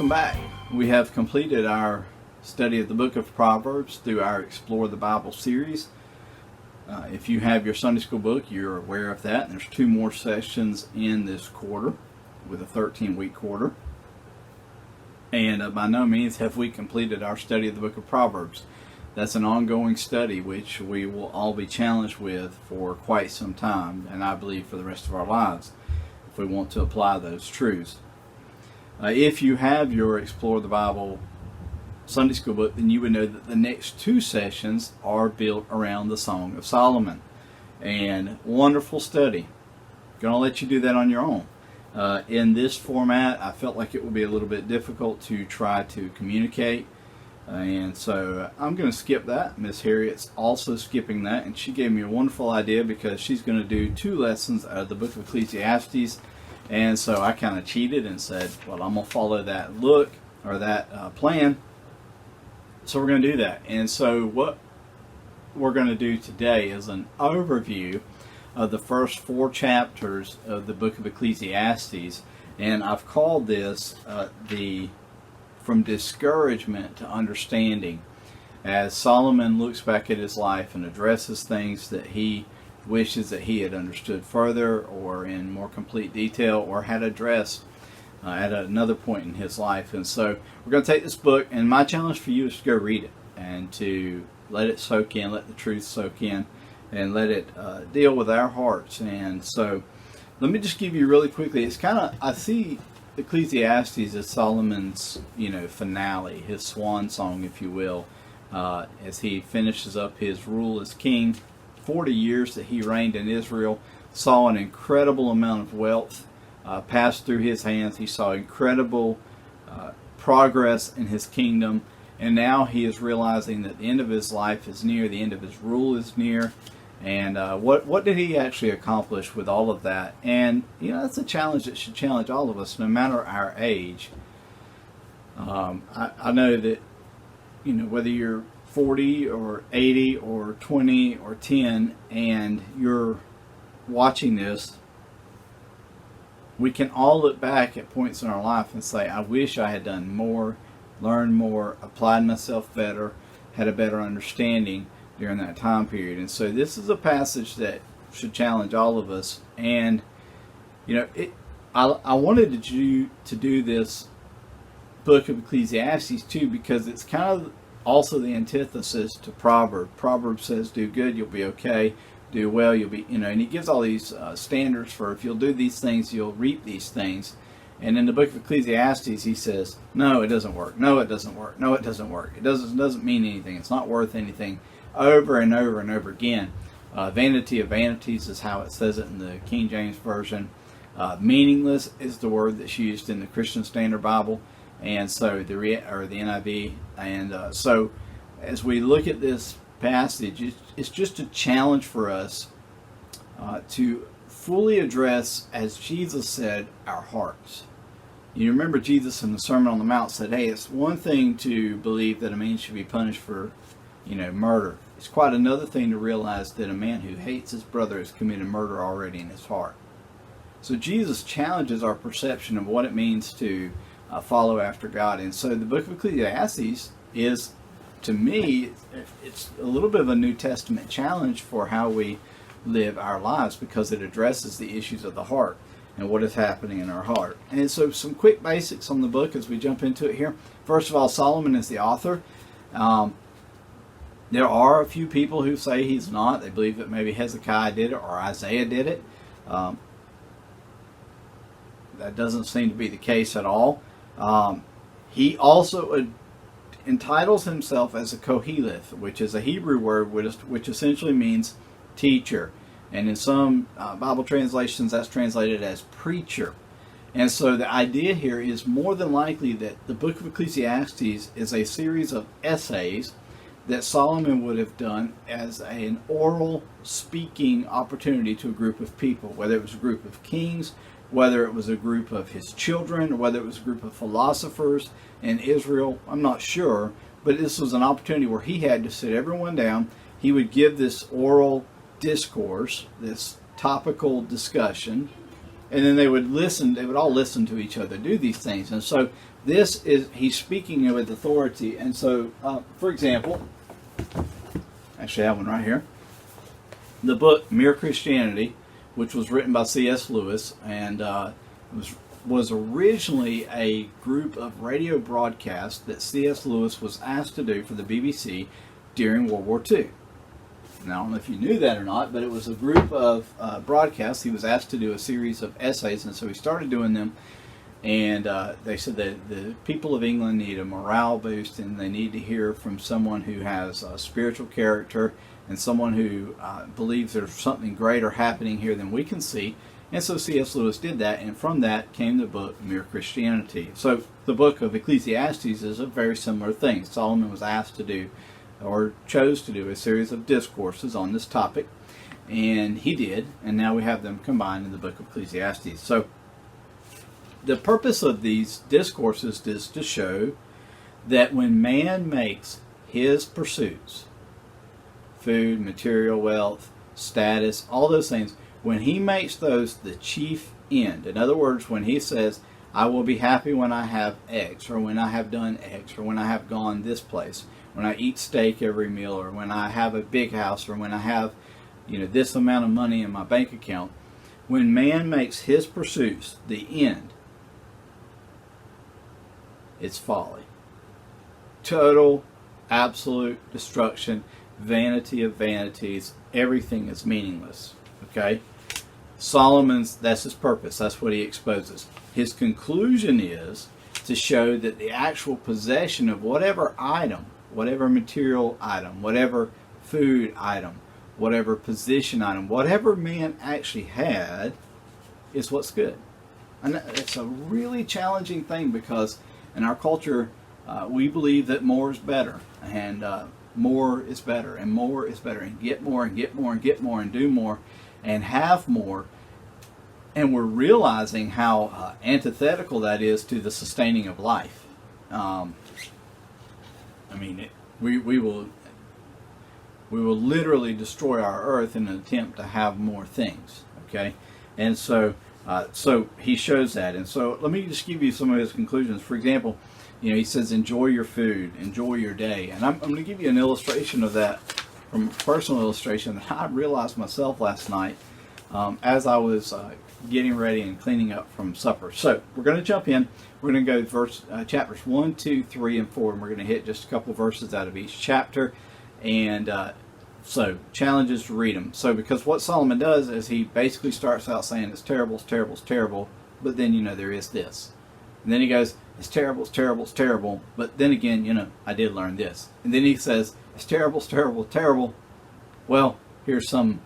Welcome back. We have completed our study of the book of Proverbs through our Explore the Bible series. If you have your Sunday school book, you're aware of that. There's 2 more sessions in this quarter with a 13-week quarter. And by no means have we completed our study of the book of Proverbs. That's an ongoing study which we will all be challenged with for quite some time, and I believe for the rest of our lives, if we want to apply those truths. If you have your Explore the Bible Sunday school book, then you would know that the next 2 sessions are built around the Song of Solomon. And wonderful study. Going to let you do that on your own. In this format, I felt like it would be a little bit difficult to try to communicate. And so I'm going to skip that. Miss Harriet's also skipping that, and she gave me a wonderful idea because she's going to do 2 lessons out of the book of Ecclesiastes. And so I kind of cheated and said, well, I'm going to follow that plan. So we're going to do that. And so what we're going to do today is an overview of the first 4 chapters of the book of Ecclesiastes. And I've called this From Discouragement to Understanding, as Solomon looks back at his life and addresses things that he wishes that he had understood further or in more complete detail or had addressed at another point in his life. And so we're going to take this book, and my challenge for you is to go read it and to let it soak in, let the truth soak in, and let it deal with our hearts. And so let me just give you really quickly, it's kind of, I see Ecclesiastes as Solomon's, finale, his swan song, if you will, as he finishes up his rule as king. 40 years that he reigned in Israel, saw an incredible amount of wealth pass through his hands. He saw incredible progress in his kingdom, and now he is realizing that the end of his life is near, the end of his rule is near. And what did he actually accomplish with all of that? And that's a challenge that should challenge all of us, no matter our age. I know that whether you're 40 or 80 or 20 or 10 and you're watching this, we can all look back at points in our life and say, I wish I had done more, learned more, applied myself better, had a better understanding during that time period. And so this is a passage that should challenge all of us. And I wanted to do this book of Ecclesiastes too, because it's kind of also the antithesis to Proverbs. Proverbs says, do good, you'll be okay. Do well, you'll be, and he gives all these standards for if you'll do these things, you'll reap these things. And in the book of Ecclesiastes, he says, no, it doesn't work. No, it doesn't work. No, it doesn't work. It doesn't mean anything. It's not worth anything. Over and over and over again. Vanity of vanities is how it says it in the King James Version. Meaningless is the word that's used in the Christian Standard Bible, and so the NIV. And so as we look at this passage, it's just a challenge for us to fully address, as Jesus said, our hearts. You remember Jesus in the Sermon on the Mount said, hey, it's one thing to believe that a man should be punished for murder. It's quite another thing to realize that a man who hates his brother has committed murder already in his heart. So Jesus challenges our perception of what it means to follow after God. And so the book of Ecclesiastes is, to me, it's a little bit of a New Testament challenge for how we live our lives, because it addresses the issues of the heart and what is happening in our heart. And so some quick basics on the book as we jump into it here. First of all, Solomon is the author. There are a few people who say he's not. They believe that maybe Hezekiah did it or Isaiah did it. That doesn't seem to be the case at all. He also entitles himself as a Koheleth, which is a Hebrew word which essentially means teacher. And in some Bible translations, that's translated as preacher. And so the idea here is more than likely that the book of Ecclesiastes is a series of essays that Solomon would have done as an oral speaking opportunity to a group of people, whether it was a group of kings, whether it was a group of his children, or whether it was a group of philosophers in Israel. I'm not sure, but this was an opportunity where he had to sit everyone down. He would give this oral discourse, this topical discussion, And then they would listen. They would all listen to each other do these things. And so he's speaking with authority. And so, for example, actually I have one right here. The book Mere Christianity, which was written by C.S. Lewis, and was originally a group of radio broadcasts that C.S. Lewis was asked to do for the BBC during World War II. Now, I don't know if you knew that or not, but it was a group of broadcasts. He was asked to do a series of essays, and so he started doing them. And they said that the people of England need a morale boost, and they need to hear from someone who has a spiritual character and someone who believes there's something greater happening here than we can see. And so C.S. Lewis did that, and from that came the book Mere Christianity. So the book of Ecclesiastes is a very similar thing. Solomon was asked to do, or chose to do, a series of discourses on this topic, and he did, and now we have them combined in the book of Ecclesiastes. So the purpose of these discourses is to show that when man makes his pursuits, food, material wealth, status, all those things, when he makes those the chief end, in other words, when he says, I will be happy when I have X, or when I have done X, or when I have gone this place, when I eat steak every meal, or when I have a big house, or when I have, this amount of money in my bank account, when man makes his pursuits the end, it's folly. Total, absolute destruction, vanity of vanities, everything is meaningless. Okay? That's his purpose. That's what he exposes. His conclusion is to show that the actual possession of whatever item, whatever material item, whatever food item, whatever position item, whatever man actually had, is what's good. And it's a really challenging thing because in our culture, we believe that more is better, and more is better, and more is better, and get more, and get more, and get more, and do more, and have more. And we're realizing how antithetical that is to the sustaining of life. We will literally destroy our earth in an attempt to have more things. Okay, and so he shows that. And so let me just give you some of his conclusions. For example, he says, enjoy your food, enjoy your day. And I'm going to give you an illustration of that from a personal illustration that I realized myself last night as I was getting ready and cleaning up from supper. So we're going to jump in. We're going to go chapters 1, 2, 3, and 4, and we're going to hit just a couple verses out of each chapter. And so challenges to read them. So because what Solomon does is he basically starts out saying it's terrible, it's terrible, it's terrible, but then there is this. And then he goes, it's terrible, it's terrible, it's terrible, but then again, I did learn this. And then he says, it's terrible, it's terrible, it's terrible. Well, here's some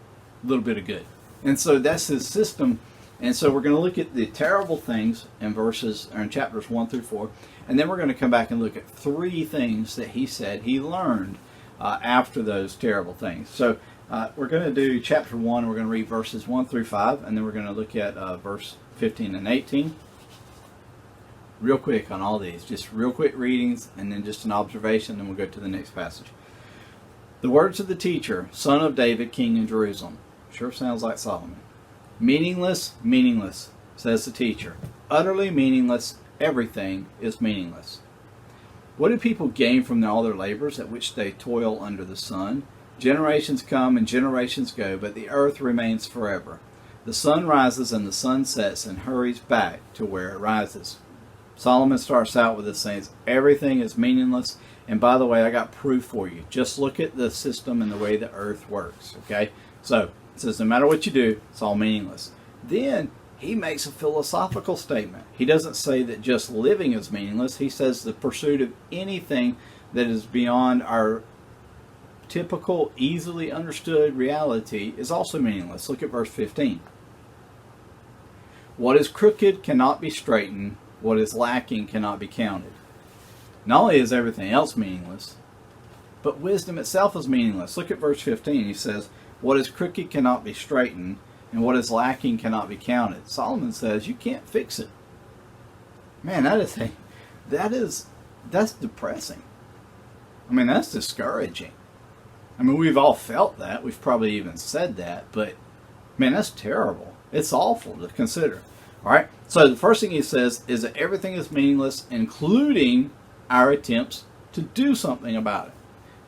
little bit of good. And so that's his system. And so we're going to look at the terrible things in chapters 1 through 4. And then we're going to come back and look at 3 things that he said he learned after those terrible things. So we're going to do chapter 1. We're going to read verses 1 through 5. And then we're going to look at verse 15 and 18. Real quick on all these. Just real quick readings and then just an observation. And we'll go to the next passage. The words of the teacher, son of David, king in Jerusalem. Sure sounds like Solomon. Meaningless, meaningless, says the teacher. Utterly meaningless, everything is meaningless. What do people gain from all their labors at which they toil under the sun? Generations come and generations go, but the earth remains forever. The sun rises and the sun sets and hurries back to where it rises. Solomon starts out with this saying, everything is meaningless. And by the way, I got proof for you. Just look at the system and the way the earth works. Okay? So, it says no matter what you do, it's all meaningless. Then he makes a philosophical statement. He doesn't say that just living is meaningless. He says the pursuit of anything that is beyond our typical, easily understood reality is also meaningless. Look at verse 15. What is crooked cannot be straightened. What is lacking cannot be counted. Not only is everything else meaningless, but wisdom itself is meaningless. Look at verse 15. He says, what is crooked cannot be straightened, and what is lacking cannot be counted. Solomon says you can't fix it. Man, that's depressing. That's discouraging. We've all felt that. We've probably even said that, but man, that's terrible. It's awful to consider. All right. So the first thing he says is that everything is meaningless, including our attempts to do something about it.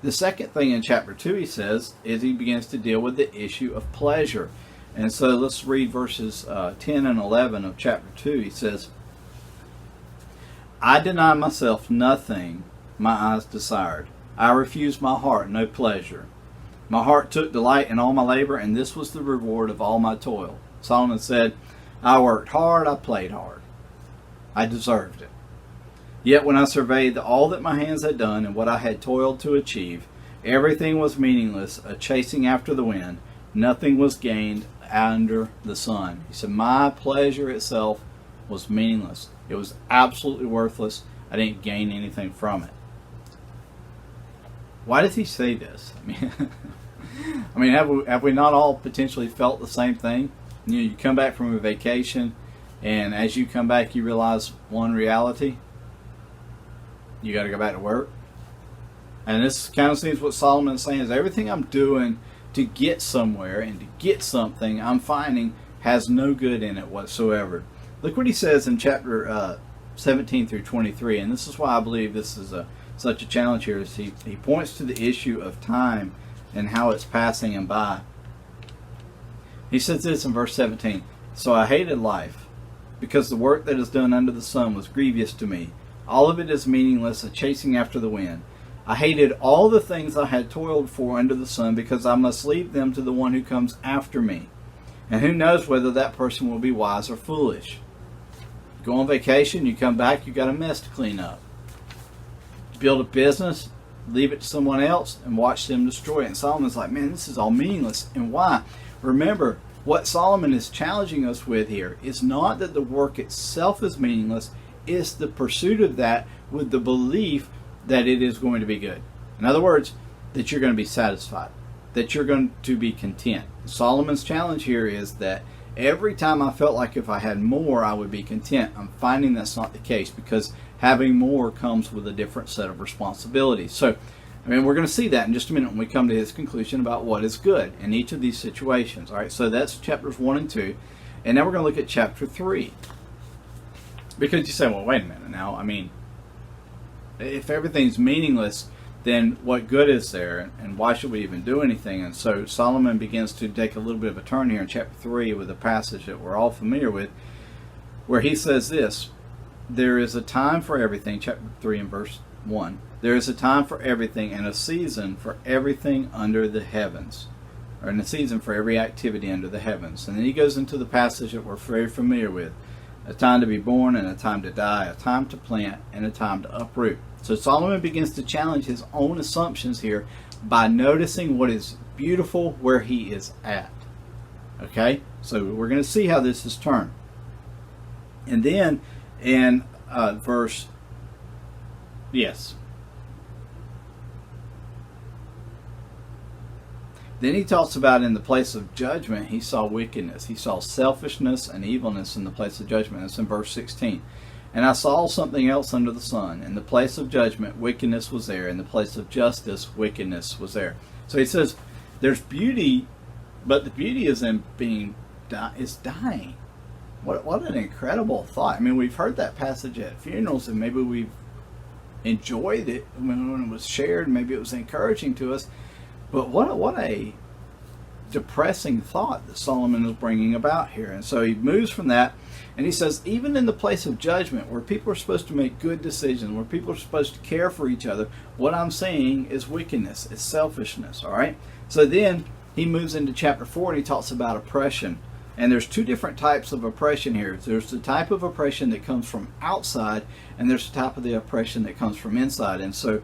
The second thing in chapter 2 he says is he begins to deal with the issue of pleasure. And so let's read verses 10 and 11 of chapter 2. He says, I deny myself nothing my eyes desired. I refused my heart no pleasure. My heart took delight in all my labor, and this was the reward of all my toil. Solomon said, I worked hard, I played hard. I deserved it. Yet when I surveyed all that my hands had done and what I had toiled to achieve, everything was meaningless, a chasing after the wind. Nothing was gained under the sun. He said, my pleasure itself was meaningless. It was absolutely worthless. I didn't gain anything from it. Why does he say this? I mean, have we not all potentially felt the same thing? You come back from a vacation, and as you come back, you realize one reality. You got to go back to work. And this kind of seems what Solomon is saying is everything I'm doing to get somewhere and to get something, I'm finding has no good in it whatsoever. Look what he says in chapter 17 through 23, and this is why I believe this is such a challenge here. Is he points to the issue of time and how it's passing him by. He says this in verse 17, So I hated life, because the work that is done under the sun was grievous to me. All of it is meaningless, a chasing after the wind. I hated all the things I had toiled for under the sun, because I must leave them to the one who comes after me. And who knows whether that person will be wise or foolish. You go on vacation, you come back, you got a mess to clean up. You build a business, leave it to someone else, and watch them destroy it. And Solomon's like, man, this is all meaningless. And why? Remember, what Solomon is challenging us with here is not that the work itself is meaningless, it's the pursuit of that with the belief that it is going to be good. In other words, that you're going to be satisfied, that you're going to be content. Solomon's challenge here is that every time I felt like if I had more, I would be content. I'm finding that's not the case, because having more comes with a different set of responsibilities. So, we're going to see that in just a minute when we come to his conclusion about what is good in each of these situations. All right, so that's chapters 1 and 2. And now we're going to look at chapter 3. Because you say, well, wait a minute now. If everything's meaningless, then what good is there? And why should we even do anything? And so Solomon begins to take a little bit of a turn here in chapter 3 with a passage that we're all familiar with, where he says this, there is a time for everything, chapter 3 and verse 1. There is a time for everything and a season for everything under the heavens. Or in a season for every activity under the heavens. And then he goes into the passage that we're very familiar with. A time to be born and a time to die, a time to plant and a time to uproot. So Solomon begins to challenge his own assumptions here by noticing what is beautiful where he is at. Okay? So we're going to see how this is turned. And then in Then he talks about in the place of judgment, he saw wickedness. He saw selfishness and evilness in the place of judgment. That's in verse 16. And I saw something else under the sun. In the place of judgment, wickedness was there. In the place of justice, wickedness was there. So he says, there's beauty, but the beauty is in is dying. What an incredible thought. We've heard that passage at funerals, and maybe we've enjoyed it when it was shared. Maybe it was encouraging to us. But what a depressing thought that Solomon is bringing about here. And so he moves from that, and he says, even in the place of judgment, where people are supposed to make good decisions, where people are supposed to care for each other, what I'm seeing is wickedness, it's selfishness, all right? So then he moves into chapter 4, and he talks about oppression. And there's two different types of oppression here. There's the type of oppression that comes from outside, and there's the type of the oppression that comes from inside. And so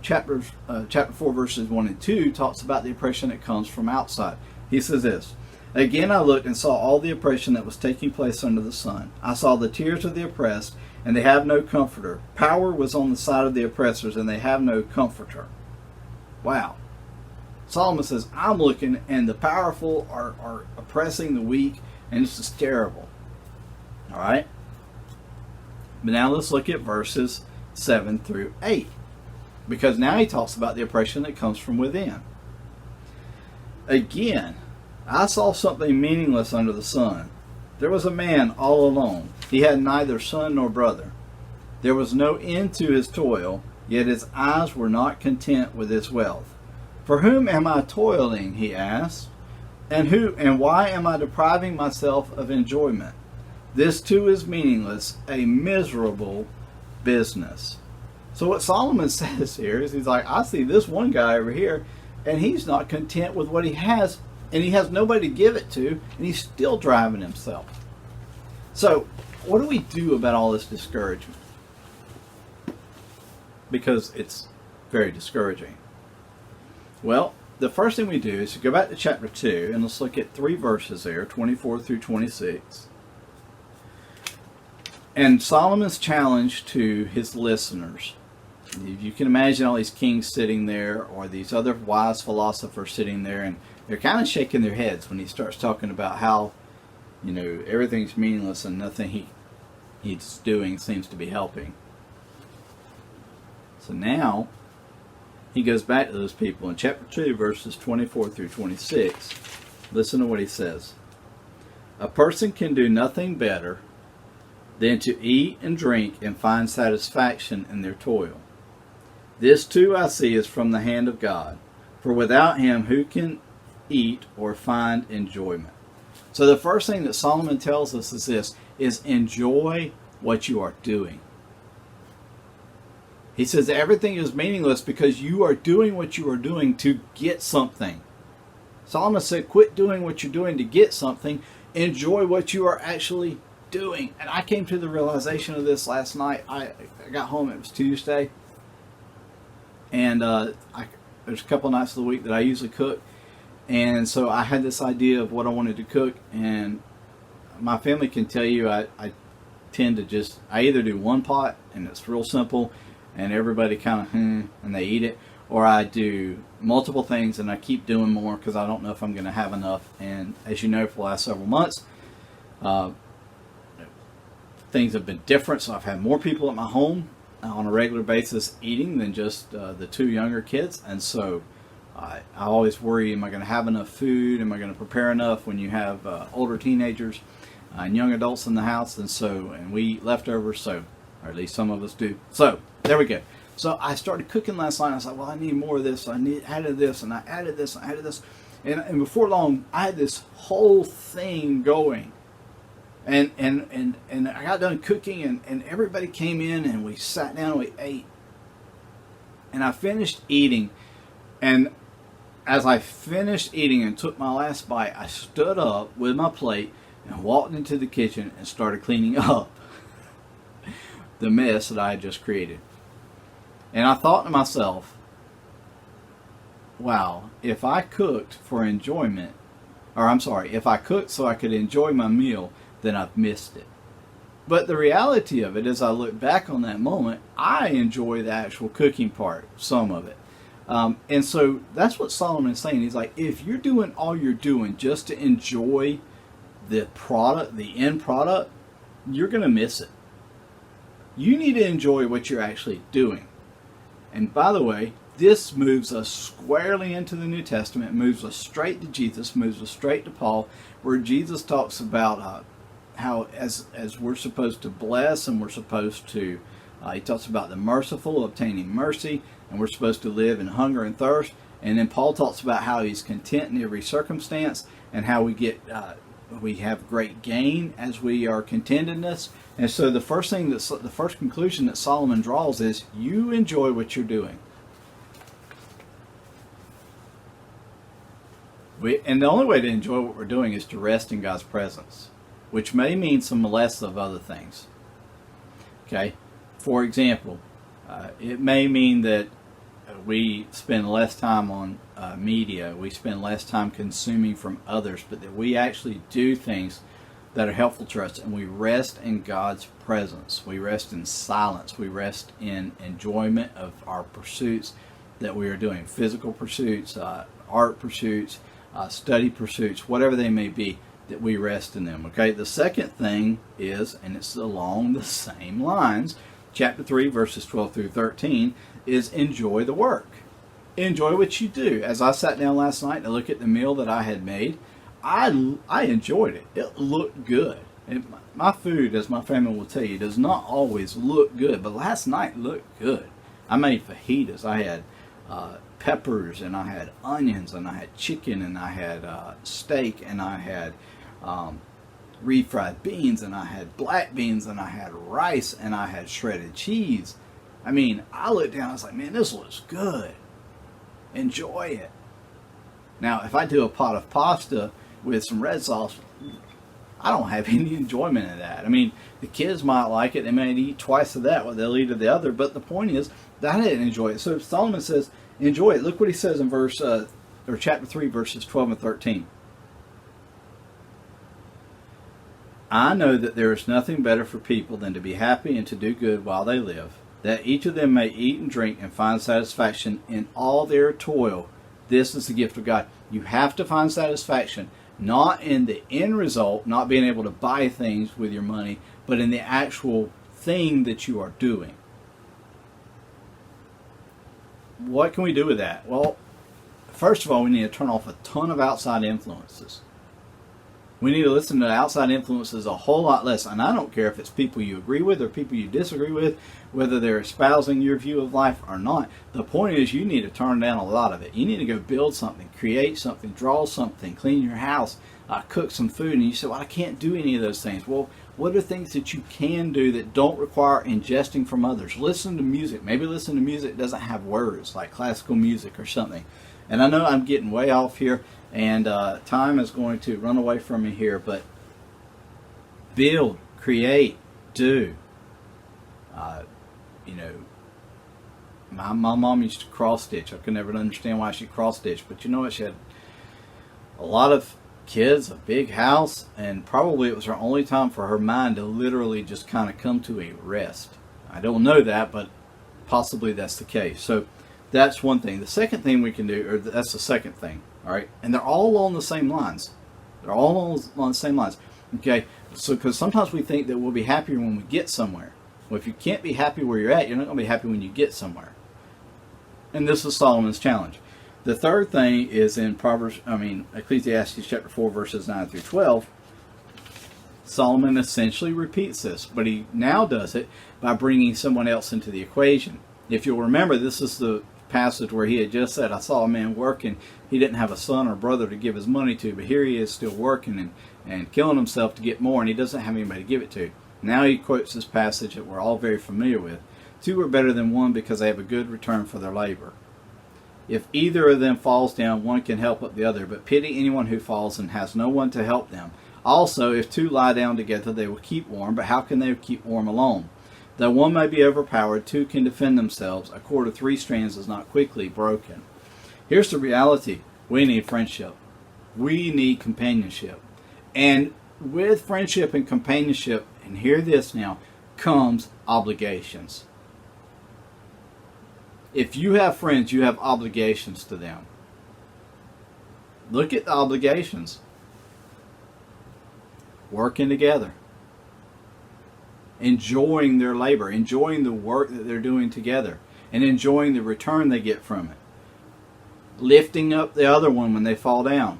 chapter 4, verses 1 and 2 talks about the oppression that comes from outside. He says this, Again I looked and saw all the oppression that was taking place under the sun. I saw the tears of the oppressed, and they have no comforter. Power was on the side of the oppressors, and they have no comforter. Wow. Solomon says, I'm looking, and the powerful are oppressing the weak, and this is terrible. All right? But now let's look at verses 7 through 8. Because now he talks about the oppression that comes from within. Again, I saw something meaningless under the sun. There was a man all alone. He had neither son nor brother. There was no end to his toil, yet his eyes were not content with his wealth. For whom am I toiling, he asked, and why am I depriving myself of enjoyment? This too is meaningless, a miserable business. So what Solomon says here is, he's like, I see this one guy over here, and he's not content with what he has, and he has nobody to give it to, and he's still driving himself. So what do we do about all this discouragement? Because it's very discouraging. Well, the first thing we do is to go back to chapter 2, and let's look at 3 verses there, 24 through 26. And Solomon's challenge to his listeners. You can imagine all these kings sitting there, or these other wise philosophers sitting there, and they're kind of shaking their heads when he starts talking about how, everything's meaningless and nothing he's doing seems to be helping. So now he goes back to those people in chapter 2, verses 24 through 26. Listen to what he says. A person can do nothing better than to eat and drink and find satisfaction in their toil. This too I see is from the hand of God, for without him who can eat or find enjoyment? So the first thing that Solomon tells us is this, is enjoy what you are doing. He says everything is meaningless because you are doing what you are doing to get something. Solomon said, quit doing what you're doing to get something. Enjoy what you are actually doing. And I came to the realization of this last night. I got home, it was Tuesday. And there's a couple nights of the week that I usually cook. And so I had this idea of what I wanted to cook. And my family can tell you I tend to I either do one pot, and it's real simple, and everybody kind of and they eat it, or I do multiple things and I keep doing more because I don't know if I'm going to have enough. And as you know, for the last several months, things have been different. So I've had more people at my home on a regular basis eating than just the 2 younger kids. And so I always worry, am I going to have enough food? Am I going to prepare enough when you have older teenagers and young adults in the house? And we eat leftovers, so, or at least some of us do. So there we go. So I started cooking last night. I was like, well, I need more of this. So I added this, and I added this, and I added this. And before long, I had this whole thing going. And I got done cooking, and everybody came in, and we sat down and we ate. And I finished eating. And as I finished eating and took my last bite, I stood up with my plate and walked into the kitchen and started cleaning up the mess that I had just created. And I thought to myself, wow, if I cooked for enjoyment, if I cooked so I could enjoy my meal, then I've missed it. But the reality of it is, I look back on that moment, I enjoy the actual cooking part, some of it. And so that's what Solomon is saying. He's like, if you're doing all you're doing just to enjoy the product, the end product, you're going to miss it. You need to enjoy what you're actually doing. And by the way, this moves us squarely into the New Testament, moves us straight to Jesus, moves us straight to Paul, where Jesus talks about how as we're supposed to bless, and we're supposed to, he talks about the merciful obtaining mercy, and we're supposed to live in hunger and thirst. And then Paul talks about how he's content in every circumstance, and how we have great gain as we are contentedness. And so the first conclusion that Solomon draws is, you enjoy what you're doing. And the only way to enjoy what we're doing is to rest in God's presence, which may mean some less of other things. Okay? For example, it may mean that we spend less time on media, we spend less time consuming from others, but that we actually do things that are helpful to us, and we rest in God's presence. We rest in silence. We rest in enjoyment of our pursuits that we are doing, physical pursuits, art pursuits, study pursuits, whatever they may be, that we rest in them. Okay, the second thing is, and it's along the same lines, chapter 3, verses 12 through 13, is enjoy the work. Enjoy what you do. As I sat down last night to look at the meal that I had made, I enjoyed it. It looked good. My food, as my family will tell you, does not always look good, but last night looked good. I made fajitas. I had peppers, and I had onions, and I had chicken, and I had steak, and I had refried beans, and I had black beans, and I had rice, and I had shredded cheese. I mean, I looked down, I was like, man, this looks good. Enjoy it. Now, if I do a pot of pasta with some red sauce, I don't have any enjoyment of that. I mean, the kids might like it. They may eat twice of that, what they'll eat of the other. But the point is that I didn't enjoy it. So Solomon says, enjoy it. Look what he says in chapter 3, verses 12 and 13. I know that there is nothing better for people than to be happy and to do good while they live, that each of them may eat and drink and find satisfaction in all their toil. This is the gift of God. You have to find satisfaction, not in the end result, not being able to buy things with your money, but in the actual thing that you are doing. What can we do with that? Well, first of all, we need to turn off a ton of outside influences. We need to listen to outside influences a whole lot less. And I don't care if it's people you agree with or people you disagree with, whether they're espousing your view of life or not. The point is you need to turn down a lot of it. You need to go build something, create something, draw something, clean your house, cook some food. And you say, well, I can't do any of those things. Well, what are things that you can do that don't require ingesting from others? Listen to music. Maybe listen to music that doesn't have words, like classical music or something. And I know I'm getting way off here, and time is going to run away from me here, but build, create, do. My mom used to cross stitch. I could never understand why she cross stitched, but you know what? She had a lot of kids, a big house, and probably it was her only time for her mind to literally just kind of come to a rest. I don't know that, but possibly that's the case. So that's one thing. The second thing we can do, or that's the second thing, all right? And they're all along the same lines. They're all along the same lines, okay? So, because sometimes we think that we'll be happier when we get somewhere. Well, if you can't be happy where you're at, you're not going to be happy when you get somewhere. And this is Solomon's challenge. The third thing is in Ecclesiastes chapter 4, verses 9 through 12. Solomon essentially repeats this, but he now does it by bringing someone else into the equation. If you'll remember, this is the passage where he had just said, I saw a man working. He didn't have a son or brother to give his money to, but here he is still working and killing himself to get more, and he doesn't have anybody to give it to. Now he quotes this passage that we're all very familiar with. Two are better than one because they have a good return for their labor. If either of them falls down, one can help up the other, but pity anyone who falls and has no one to help them. Also, if two lie down together, they will keep warm, but how can they keep warm alone? Though one may be overpowered, two can defend themselves. A cord of 3 strands is not quickly broken. Here's the reality. We need friendship. We need companionship. And with friendship and companionship, and hear this now, comes obligations. If you have friends, you have obligations to them. Look at the obligations. Working together. Enjoying their labor. Enjoying the work that they're doing together. And enjoying the return they get from it. Lifting up the other one when they fall down.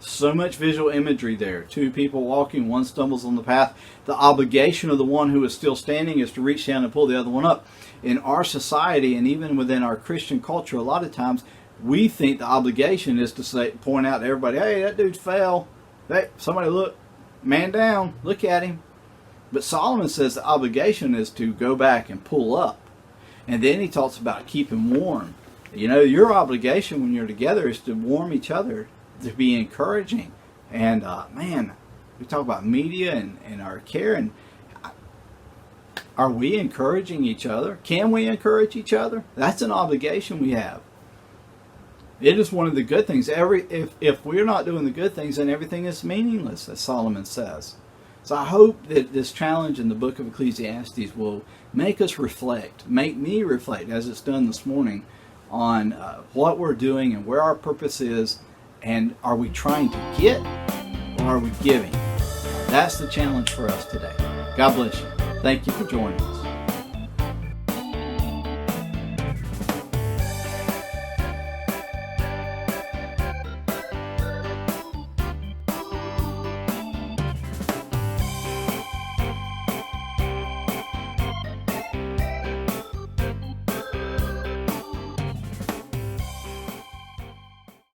So much visual imagery there. Two people walking, one stumbles on the path. The obligation of the one who is still standing is to reach down and pull the other one up. In our society and even within our Christian culture, a lot of times we think the obligation is to point out to everybody, hey, that dude fell. Hey, somebody look, man down, look at him. But Solomon says the obligation is to go back and pull up. And then he talks about keeping warm. You know, your obligation when you're together is to warm each other, to be encouraging. And man, we talk about media and our care, and are we encouraging each other? Can we encourage each other? That's an obligation we have. It is one of the good things. If we're not doing the good things, then everything is meaningless, as Solomon says. So I hope that this challenge in the book of Ecclesiastes will make us reflect, make me reflect, as it's done this morning, on what we're doing and where our purpose is. And are we trying to get, or are we giving? That's the challenge for us today. God bless you. Thank you for joining us.